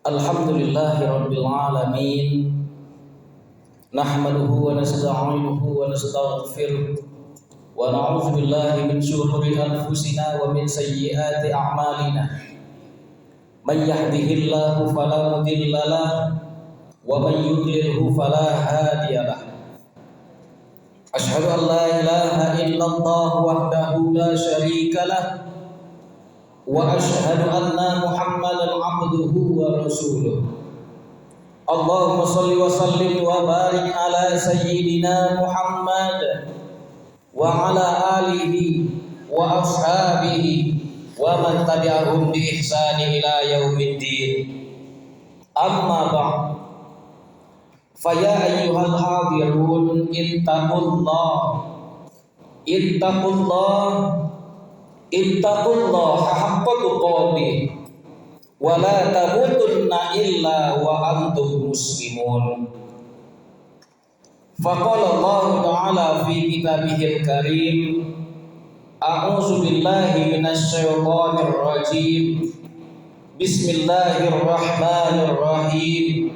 Alhamdulillahi Rabbil Alamin. Nahmaduhu wa nasta'inuhu wa nastaghfiruh wa na'udzu billahi min shururi anfusina wa min sayyiati a'malina. May yahdihillahu fala mudilla lahu wa may yudlilhu fala hadiya lahu. Asyhadu an la ilaha illallah wahdahu la syarika lahu wa asyhadu anna Muhammadan abduhu wa rasuluh. Allahumma shalli wa sallim wa barik ala sayyidina Muhammad wa ala alihi wa ashabihi wa man tabi'ahum bi ihsani ila yaumiddin. Amma ba'd. Fa ya ayyuhal hadirun ittaqullaha haqqa tuqatih wa la tamutunna illa wa antum muslimun. Faqala Allah Ta'ala fi kitabihil karim, a'udzu billahi minasy syaithanir rajim. Bismillahirrahmanirrahim.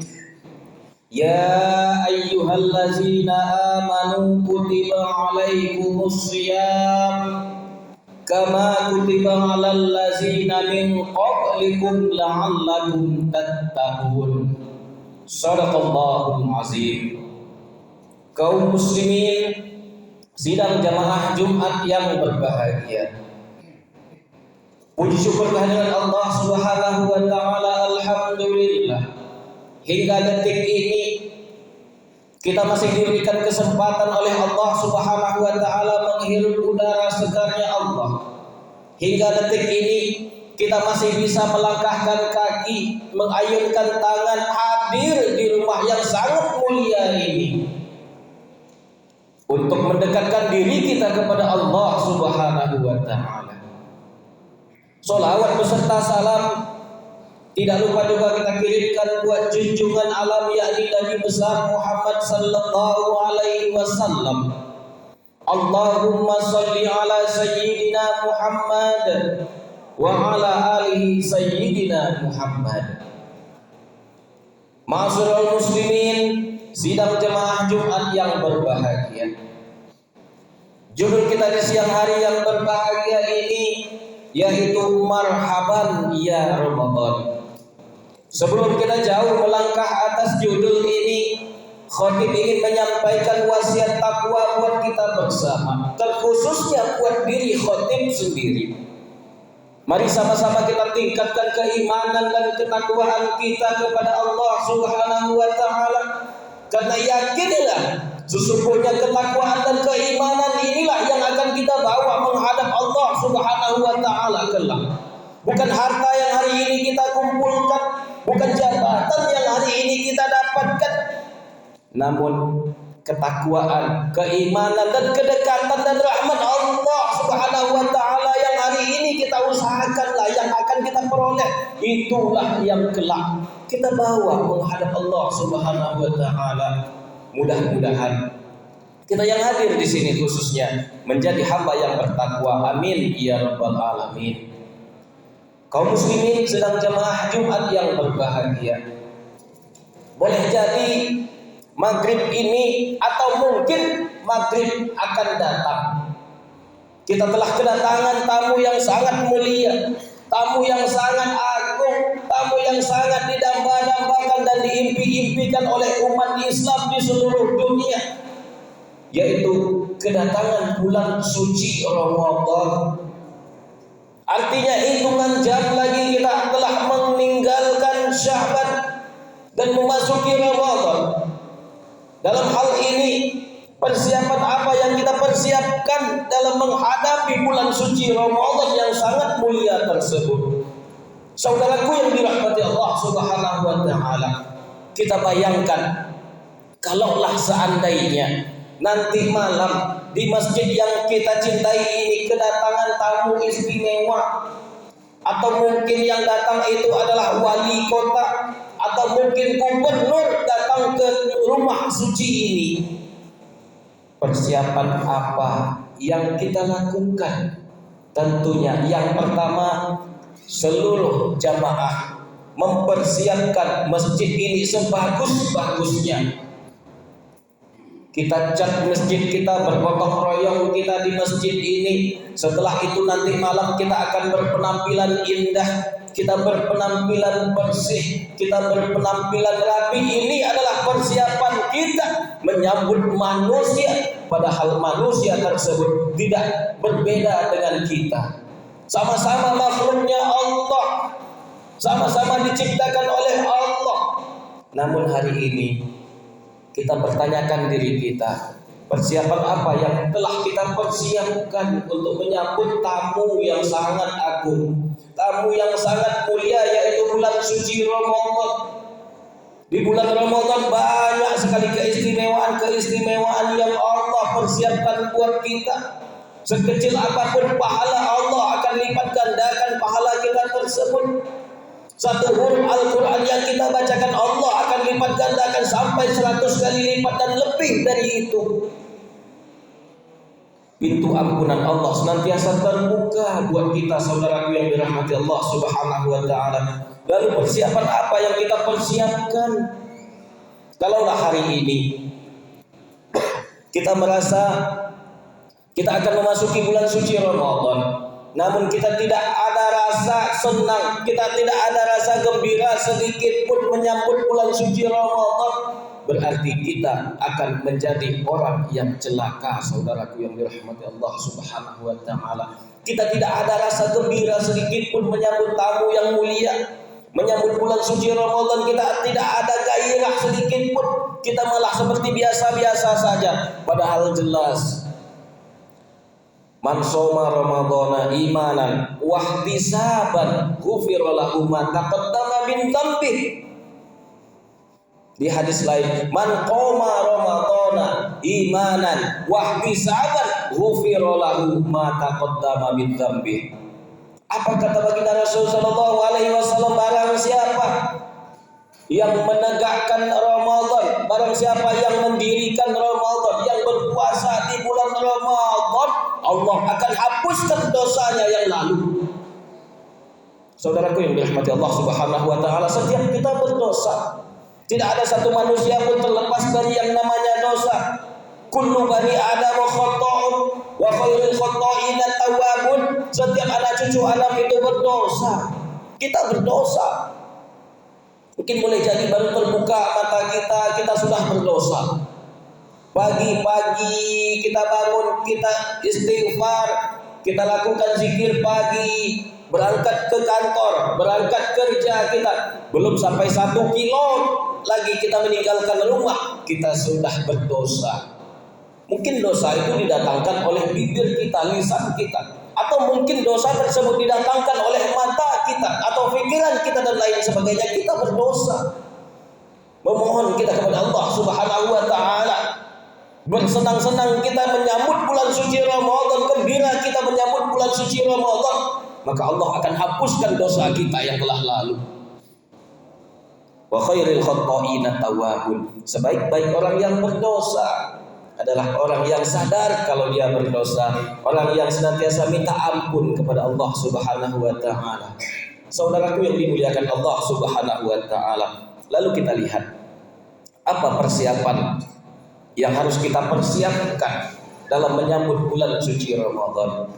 Ya ayyuhallazina amanu kutiba alaikumus shiyam kama kutiba 'alal ladzina min qablikum la'allakum tattaqun. Shadaqallahul azim. Kaum muslimin sidang jamaah Jumat yang berbahagia, puji syukur kehadirat Allah Subhanahu wa taala, alhamdulillah. Hingga detik ini kita masih diberikan kesempatan oleh Allah Subhanahu wa taala menghirup udara segarnya Allah. Hingga detik ini kita masih bisa melangkahkan kaki, mengayunkan tangan, hadir di rumah yang sangat mulia ini untuk mendekatkan diri kita kepada Allah Subhanahu wa taala. Sholawat beserta salam tidak lupa juga kita kirimkan buat junjungan alam, yakni Nabi besar Muhammad sallallahu alaihi wasallam. Allahumma shalli ala sayyidina Muhammad wa ala alihi sayyidina Muhammad. Ma'asyiral muslimin, sidang jemaah Jumat yang berbahagia. Judul kita di siang hari yang berbahagia ini yaitu marhaban ya Ramadan. Sebelum kita jauh melangkah atas judul ini, khatib ingin menyampaikan wasiat takwa buat kita bersama, terkhususnya buat diri khatib sendiri. Mari sama-sama kita tingkatkan keimanan dan ketakwaan kita kepada Allah Subhanahu wa taala. Karena yakinlah sesungguhnya ketakwaan dan keimanan inilah yang akan kita bawa menghadap Allah Subhanahu wa taala kelak. Bukan harta yang hari ini kita kumpulkan, bukan jabatan yang hari ini kita dapatkan, namun ketakwaan, keimanan dan kedekatan dan rahmat Allah Subhanahu wa taala yang hari ini kita usahakanlah yang akan kita peroleh. Itulah yang kelak kita bawa menghadap Allah Subhanahu wa taala. Mudah-mudahan kita yang hadir di sini khususnya menjadi hamba yang bertakwa. Amin ya rabbal alamin. Kaum muslimin sedang jemaah Jumat yang berbahagia, boleh jadi maghrib ini atau mungkin maghrib akan datang, kita telah kedatangan tamu yang sangat mulia, tamu yang sangat agung, tamu yang sangat didamba-dambakan dan diimpi-impikan oleh umat Islam di seluruh dunia, yaitu kedatangan bulan suci Ramadan. Artinya hitungan jam lagi kita telah meninggalkan Sya'ban dan memasuki Ramadan. Dalam hal ini, persiapan apa yang kita persiapkan dalam menghadapi bulan suci Ramadan yang sangat mulia tersebut? Saudaraku yang dirahmati Allah Subhanahu wa taala, kita bayangkan kalaulah seandainya nanti malam di masjid yang kita cintai ini kedatangan tamu istimewa, atau mungkin yang datang itu adalah wali kota atau mungkin gubernur datang ke rumah suci ini. Persiapan apa yang kita lakukan? Tentunya yang pertama, seluruh jamaah mempersiapkan masjid ini sebagus-bagusnya. Kita cat masjid kita, bergotong royong kita di masjid ini. Setelah itu nanti malam kita akan berpenampilan indah, kita berpenampilan bersih, kita berpenampilan rapi. Ini adalah persiapan kita menyambut manusia, padahal manusia tersebut tidak berbeda dengan kita. Sama-sama makhluknya Allah, sama-sama diciptakan oleh Allah. Namun hari ini kita bertanyakan diri kita, persiapan apa yang telah kita persiapkan untuk menyambut tamu yang sangat agung, tamu yang sangat mulia, yaitu bulan suci Ramadan. Di bulan Ramadan banyak sekali keistimewaan yang Allah persiapkan buat kita. Sekecil apapun pahala, Allah akan lipat gandakan pahala kita tersebut. Satu huruf Al-Quran yang kita bacakan, Allah akan lipat gandakan sampai 100 kali lipat dan lebih dari itu. Pintu ampunan Allah senantiasa terbuka buat kita, saudaraku yang dirahmati Allah Subhanahu wa ta'ala. Lalu persiapan apa yang kita persiapkan? Kalaulah hari ini kita merasa kita akan memasuki bulan suci Ramadan, namun kita tidak ada rasa senang, kita tidak ada rasa gembira sedikit pun menyambut bulan suci Ramadan, berarti kita akan menjadi orang yang celaka, saudaraku yang dirahmati Allah Subhanahu wa ta'ala. Kita tidak ada rasa gembira sedikit pun menyambut tamu yang mulia, menyambut bulan suci Ramadan. Kita tidak ada gairah sedikit pun, kita malah seperti biasa-biasa saja. Padahal jelas, man shoma ramadhana imanan wa ihtisaban ghufira lahu ma taqaddama min dhanbihi. Di hadis lain, man qoma ramadhana imanan wa ihtisaban ghufira lahu ma taqaddama min dhanbihi. Apa kata baginda Rasul sallallahu alaihi wasallam? Barang siapa yang menegakkan Ramadan, barang siapa yang mendirikan Ramadan, yang berpuasa di bulan Ramadan, Allah akan hapuskan dosanya yang lalu. Saudaraku yang dirahmati Allah Subhanahu wa ta'ala, setiap kita berdosa. Tidak ada satu manusia pun terlepas dari yang namanya dosa. Kullu bani Adam khata'un wa khairul khata'ina tawwabun. Setiap anak cucu Adam itu berdosa. Kita berdosa. Mungkin boleh jadi baru terbuka mata kita sudah berdosa. Pagi-pagi kita bangun, kita istighfar, kita lakukan zikir pagi, berangkat ke kantor, berangkat kerja, kita belum sampai 1 kilo lagi kita meninggalkan rumah, kita sudah berdosa. Mungkin dosa itu didatangkan oleh bibir kita, lisan kita, atau mungkin dosa tersebut didatangkan oleh mata kita atau pikiran kita dan lain sebagainya. Kita berdosa. Memohon kita kepada Allah Subhanahu wa ta'ala, bersenang-senang kita menyambut bulan suci Ramadan, gembira kita menyambut bulan suci Ramadan, maka Allah akan hapuskan dosa kita yang telah lalu. Wa khairil khata'ina tawwabun. Sebaik-baik orang yang berdosa adalah orang yang sadar kalau dia berdosa, orang yang senantiasa minta ampun kepada Allah Subhanahu wa ta'ala. Saudaraku yang dimuliakan Allah Subhanahu wa ta'ala, lalu kita lihat apa persiapan yang harus kita persiapkan dalam menyambut bulan suci Ramadan.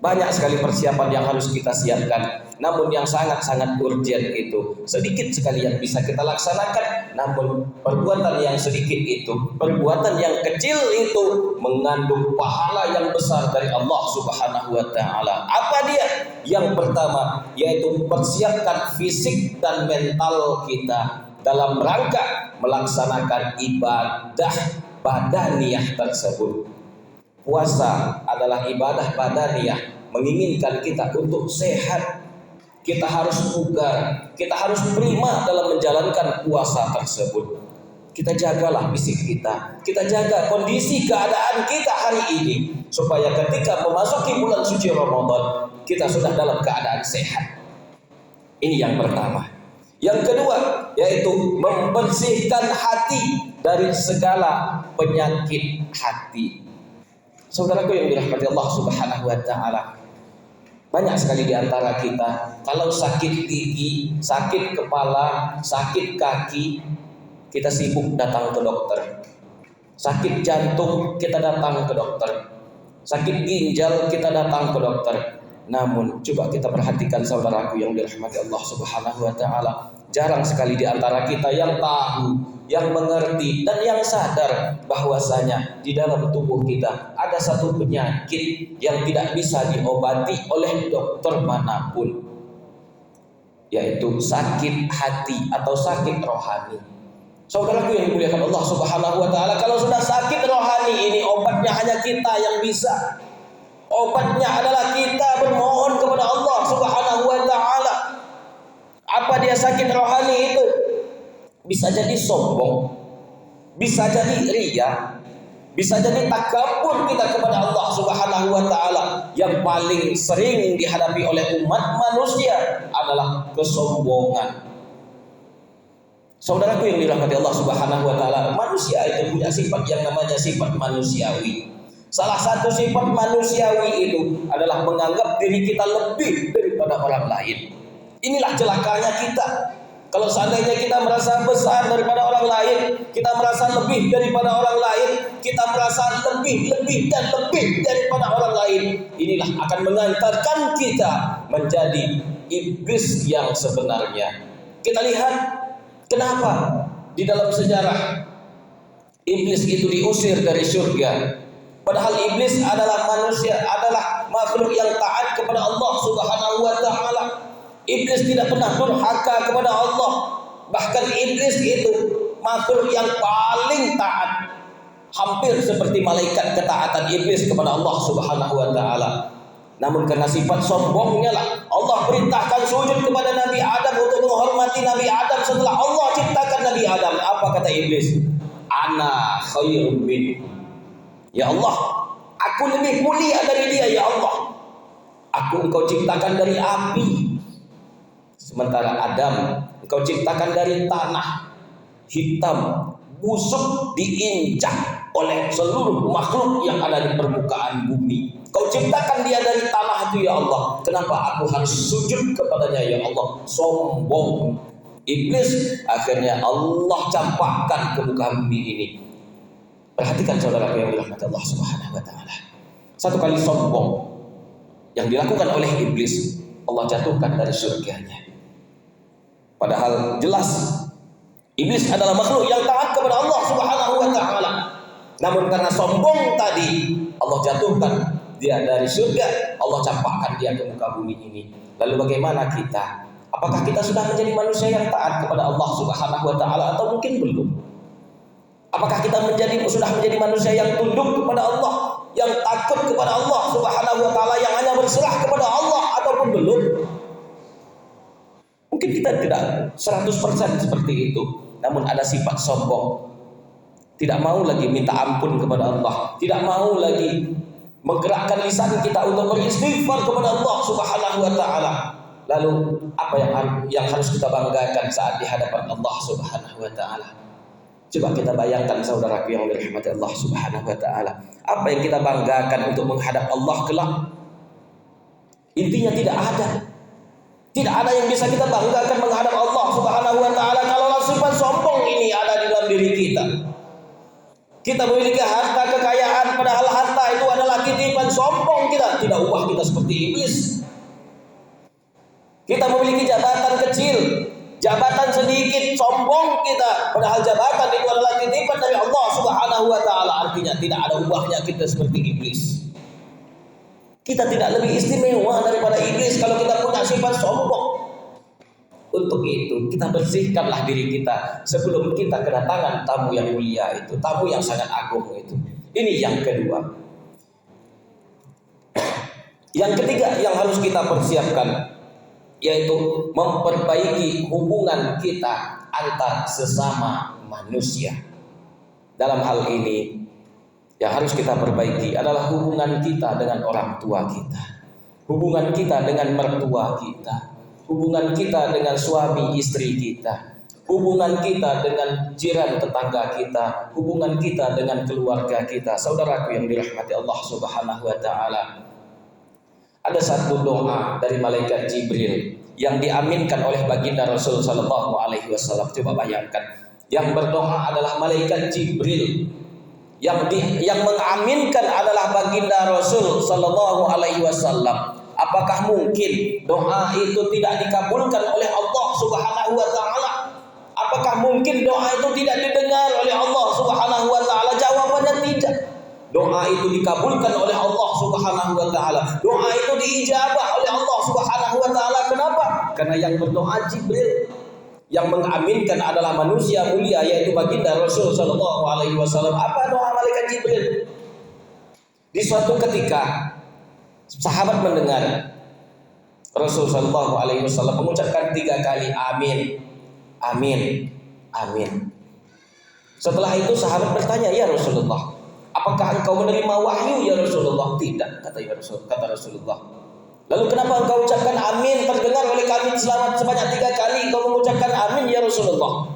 Banyak sekali persiapan yang harus kita siapkan, namun yang sangat-sangat urgent itu sedikit sekali yang bisa kita laksanakan. Namun perbuatan yang sedikit itu, perbuatan yang kecil itu mengandung pahala yang besar dari Allah Subhanahu wa ta'ala. Apa dia? Yang pertama yaitu persiapkan fisik dan mental kita dalam rangka melaksanakan ibadah badaniyah tersebut. Puasa adalah ibadah badaniyah, menginginkan kita untuk sehat. Kita harus bugar, kita harus prima dalam menjalankan puasa tersebut. Kita jagalah fisik kita jaga kondisi keadaan kita hari ini, supaya ketika memasuki bulan suci Ramadan kita sudah dalam keadaan sehat. Ini yang pertama. Yang kedua yaitu membersihkan hati dari segala penyakit hati. Saudaraku yang dirahmati Allah Subhanahu wa ta'ala, Banyak sekali di antara kita kalau sakit gigi, sakit kepala, sakit kaki, kita sibuk datang ke dokter. Sakit jantung, kita datang ke dokter. Sakit ginjal, kita datang ke dokter. Namun coba kita perhatikan saudaraku yang dirahmati Allah Subhanahu wa taala, jarang sekali di antara kita yang tahu, yang mengerti dan yang sadar bahwasanya di dalam tubuh kita ada satu penyakit yang tidak bisa diobati oleh dokter manapun, yaitu sakit hati atau sakit rohani. Saudaraku yang dimuliakan Allah Subhanahu wa taala, kalau sudah sakit rohani ini obatnya hanya kita yang bisa. Obatnya adalah kita bermohon kepada Allah Subhanahu wa taala. Apa dia sakit rohani itu? Bisa jadi sombong, bisa jadi riya, bisa jadi takabur kita kepada Allah Subhanahu wa taala. Yang paling sering dihadapi oleh umat manusia adalah kesombongan. Saudaraku yang dirahmati Allah Subhanahu wa taala, manusia itu punya sifat yang namanya sifat manusiawi. Salah satu sifat manusiawi itu adalah menganggap diri kita lebih daripada orang lain. Inilah celakanya kita. Kalau seandainya kita merasa besar daripada orang lain, kita merasa lebih daripada orang lain, kita merasa lebih dan lebih daripada orang lain, inilah akan mengantarkan kita menjadi iblis yang sebenarnya. Kita lihat kenapa di dalam sejarah iblis itu diusir dari surga. Padahal iblis adalah manusia, adalah makhluk yang taat kepada Allah Subhanahu wa taala. Iblis tidak pernah durhaka kepada Allah. Bahkan iblis itu makhluk yang paling taat. Hampir seperti malaikat ketaatan iblis kepada Allah Subhanahu wa taala. Namun karena sifat sombongnya lah Allah perintahkan sujud kepada Nabi Adam untuk menghormati Nabi Adam setelah Allah ciptakan Nabi Adam. Apa kata iblis? Ana khairum minhu. Ya Allah, aku lebih mulia dari dia ya Allah. Aku engkau ciptakan dari api, sementara Adam engkau ciptakan dari tanah hitam, busuk, diinjak oleh seluruh makhluk yang ada di permukaan bumi. Kau ciptakan dia dari tanah itu ya Allah. Kenapa aku harus sujud kepadanya ya Allah? Sombong. Iblis akhirnya Allah campakkan ke muka bumi ini. Perhatikan saudara yang dirahmati Allah Subhanahu wa taala. Satu kali sombong yang dilakukan oleh iblis, Allah jatuhkan dari surganya. Padahal jelas iblis adalah makhluk yang taat kepada Allah Subhanahu wa taala. Namun karena sombong tadi, Allah jatuhkan dia dari surga, Allah campakkan dia ke muka bumi ini. Lalu bagaimana kita? Apakah kita sudah menjadi manusia yang taat kepada Allah Subhanahu wa taala atau mungkin belum? Apakah kita sudah menjadi manusia yang tunduk kepada Allah, yang takut kepada Allah Subhanahu wa taala, yang hanya berserah kepada Allah ataupun belum? Mungkin kita tidak 100% seperti itu, namun ada sifat sombong. Tidak mau lagi minta ampun kepada Allah, tidak mau lagi menggerakkan lisan kita untuk beristighfar kepada Allah Subhanahu wa taala. Lalu apa yang harus kita banggakan saat di hadapan Allah Subhanahu wa taala? Coba kita bayangkan saudaraku yang dirahmati Allah Subhanahu wa taala. Apa yang kita banggakan untuk menghadap Allah kelak? Intinya tidak ada. Tidak ada yang bisa kita banggakan menghadap Allah Subhanahu wa taala kalau sifat sombong ini ada di dalam diri kita. Kita memiliki harta kekayaan, padahal harta itu adalah titipan sombong kita. Tidak ubah kita seperti iblis. Kita memiliki jabatan kecil, jabatan sedikit, sombong kita. Padahal jabatan itu adalah titipan dari Allah Subhanahu wa taala. Artinya tidak ada ubahnya kita seperti iblis. Kita tidak lebih istimewa daripada iblis kalau kita punya sifat sombong. Untuk itu kita bersihkanlah diri kita sebelum kita kedatangan tamu yang mulia itu, tamu yang sangat agung itu. Ini yang kedua. Yang ketiga yang harus kita persiapkan, yaitu memperbaiki hubungan kita antar sesama manusia. Dalam hal ini yang harus kita perbaiki adalah hubungan kita dengan orang tua kita, hubungan kita dengan mertua kita, hubungan kita dengan suami istri kita, hubungan kita dengan jiran tetangga kita, hubungan kita dengan keluarga kita. Saudaraku yang dirahmati Allah Subhanahu wa taala, Ada satu doa dari malaikat Jibril yang diaminkan oleh baginda Rasul sallallahu alaihi wasallam. Coba bayangkan, yang berdoa adalah malaikat Jibril, yang mengaminkan adalah baginda Rasul sallallahu alaihi wasallam. Apakah mungkin doa itu tidak dikabulkan oleh Allah Subhanahu wa taala? Apakah mungkin doa itu tidak didengar oleh Allah Subhanahu wa taala? Jawabannya tidak. Doa itu dikabulkan oleh Allah Subhanahu wa taala. Doa itu diijabah oleh Allah Subhanahu wa taala. Kenapa? Karena yang berdoa Jibril, yang mengaminkan adalah manusia mulia yaitu baginda Rasul sallallahu alaihi wasallam. Apa doa malaikat Jibril? Di suatu ketika sahabat mendengar Rasul sallallahu alaihi wasallam mengucapkan 3 kali amin, amin, amin. Setelah itu sahabat bertanya, "Ya Rasulullah, apakah engkau menerima wahyu ya Rasulullah?" "Tidak," kata Rasulullah. "Lalu kenapa engkau ucapkan amin terdengar oleh kami selamat sebanyak 3 kali engkau mengucapkan amin ya Rasulullah?"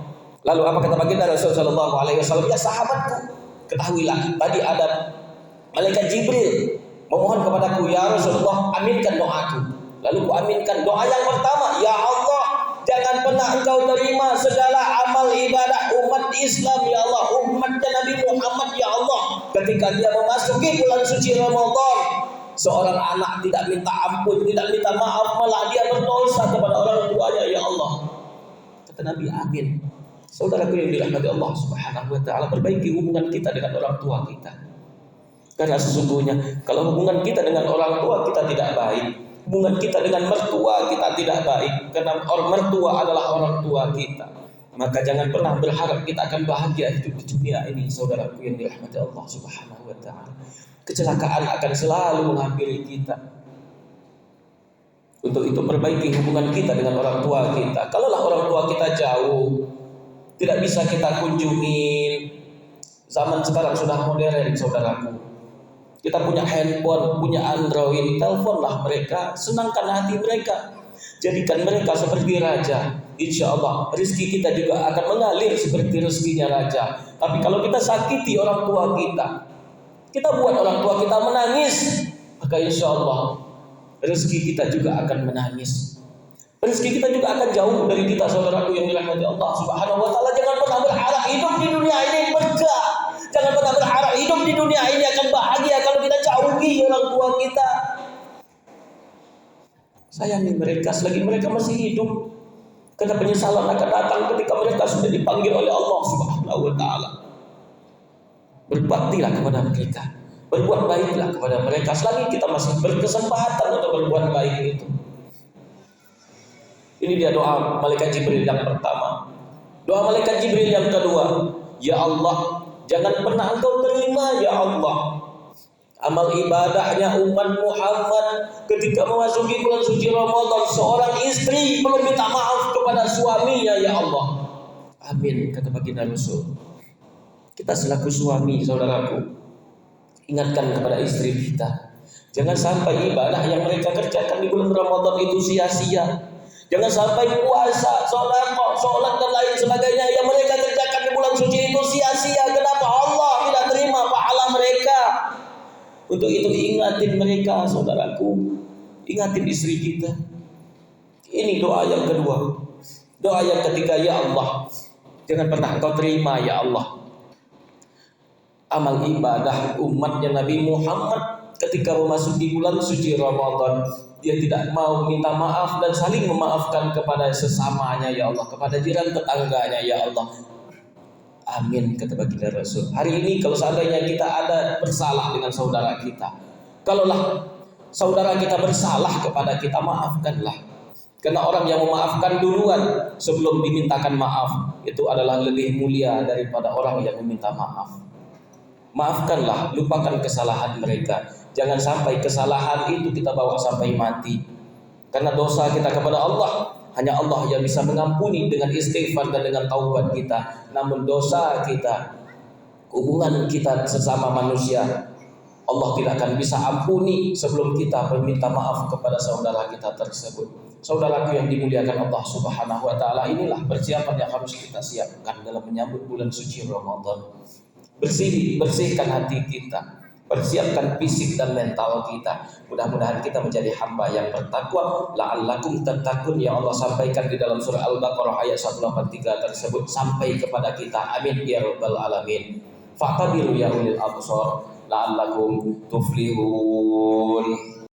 Lalu apa kata baginda Rasul sallallahu alaihi wasallam? "Ya sahabatku, ketahuilah tadi ada malaikat Jibril memohon kepadaku, ya Rasulullah, aminkan doaku." Lalu ku aminkan doa yang pertama, "Ya Allah, jangan pernah engkau terima segala amal ibadah umat Islam ya Allah, umatnya Nabi Muhammad ya Allah, ketika dia memasuki bulan suci Ramadan, seorang anak tidak minta ampun, tidak minta maaf, malah dia berdosa kepada orang tuanya ya Allah." Kata Nabi, amin. Saudaraku yang dirahmati Allah Subhanahu wa taala, perbaiki hubungan kita dengan orang tua kita. Karena sesungguhnya kalau hubungan kita dengan orang tua kita tidak baik, hubungan kita dengan mertua kita tidak baik, karena mertua adalah orang tua kita, maka jangan pernah berharap kita akan bahagia hidup di dunia ini. Saudaraku yang dirahmati Allah Subhanahu wa taala, kecelakaan akan selalu menghampiri kita. Untuk itu perbaiki hubungan kita dengan orang tua kita. Kalaulah orang tua kita jauh, tidak bisa kita kunjungin, zaman sekarang sudah modern saudaraku. Kita punya handphone, punya Android, teleponlah mereka, senangkan hati mereka, jadikan mereka seperti raja. Insya Allah rezeki kita juga akan mengalir seperti rezekinya raja. Tapi kalau kita sakiti orang tua kita buat orang tua kita menangis, maka insya Allah rezeki kita juga akan menangis. Rezeki kita juga akan jauh dari kita, saudaraku yang dirahmati Allah Subhanahu wa taala. Jangan pernah berharap hidup di dunia ini berkah. Jangan pernah berharap hidup di dunia ini akan bahagia kalau kita jauhi orang tua kita. Sayangi mereka selagi mereka masih hidup, karena penyesalan akan datang ketika mereka sudah dipanggil oleh Allah Subhanahu wa taala. Berbaktilah kepada mereka, berbuat baiklah kepada mereka selagi kita masih berkesempatan untuk berbuat baik itu. Ini dia doa malaikat Jibril yang pertama. Doa malaikat Jibril yang kedua, ya Allah, jangan pernah engkau terima ya Allah amal ibadahnya umat Muhammad ketika memasuki bulan suci Ramadan, seorang istri belum minta maaf kepada suaminya ya Allah. Amin, kata baginda Rasul. Kita selaku suami, saudaraku, ingatkan kepada istri kita, jangan sampai ibadah yang mereka kerjakan di bulan Ramadan itu sia-sia. Jangan sampai puasa, sholat dan lain sebagainya yang mereka kerjakan di bulan suci itu sia-sia. Kenapa? Allah tidak terima pahala mereka. Untuk itu ingatin mereka, saudaraku, ingatin istri kita. Ini doa yang kedua. Doa yang ketiga, ya Allah, jangan pernah engkau terima ya Allah amal ibadah umatnya Nabi Muhammad ketika memasuki bulan suci Ramadan. Dia tidak mau minta maaf dan saling memaafkan kepada sesamanya ya Allah, kepada jiran tetangganya ya Allah. Amin, kata baginda Rasul. Hari ini kalau seandainya kita ada bersalah dengan saudara kita, kalaulah saudara kita bersalah kepada kita, maafkanlah. Karena orang yang memaafkan duluan sebelum dimintakan maaf itu adalah lebih mulia daripada orang yang meminta maaf. Maafkanlah, lupakan kesalahan mereka. Jangan sampai kesalahan itu kita bawa sampai mati. Karena dosa kita kepada Allah, hanya Allah yang bisa mengampuni dengan istighfar dan dengan taubat kita. Namun dosa kita, hubungan kita sesama manusia, Allah tidak akan bisa ampuni sebelum kita meminta maaf kepada saudara kita tersebut. Saudaraku yang dimuliakan Allah Subhanahu wa taala, inilah persiapan yang harus kita siapkan dalam menyambut bulan suci Ramadan. Bersihkan hati kita, Persiapkan fisik dan mental kita. Mudah-mudahan kita menjadi hamba yang bertakwa. La'allakum tattaqun yang Allah sampaikan di dalam surah Al-Baqarah ayat 183 tersebut sampai kepada kita. Amin ya rabbal alamin. Fa'tabiru ya ulil absar la'allakum tuflihun.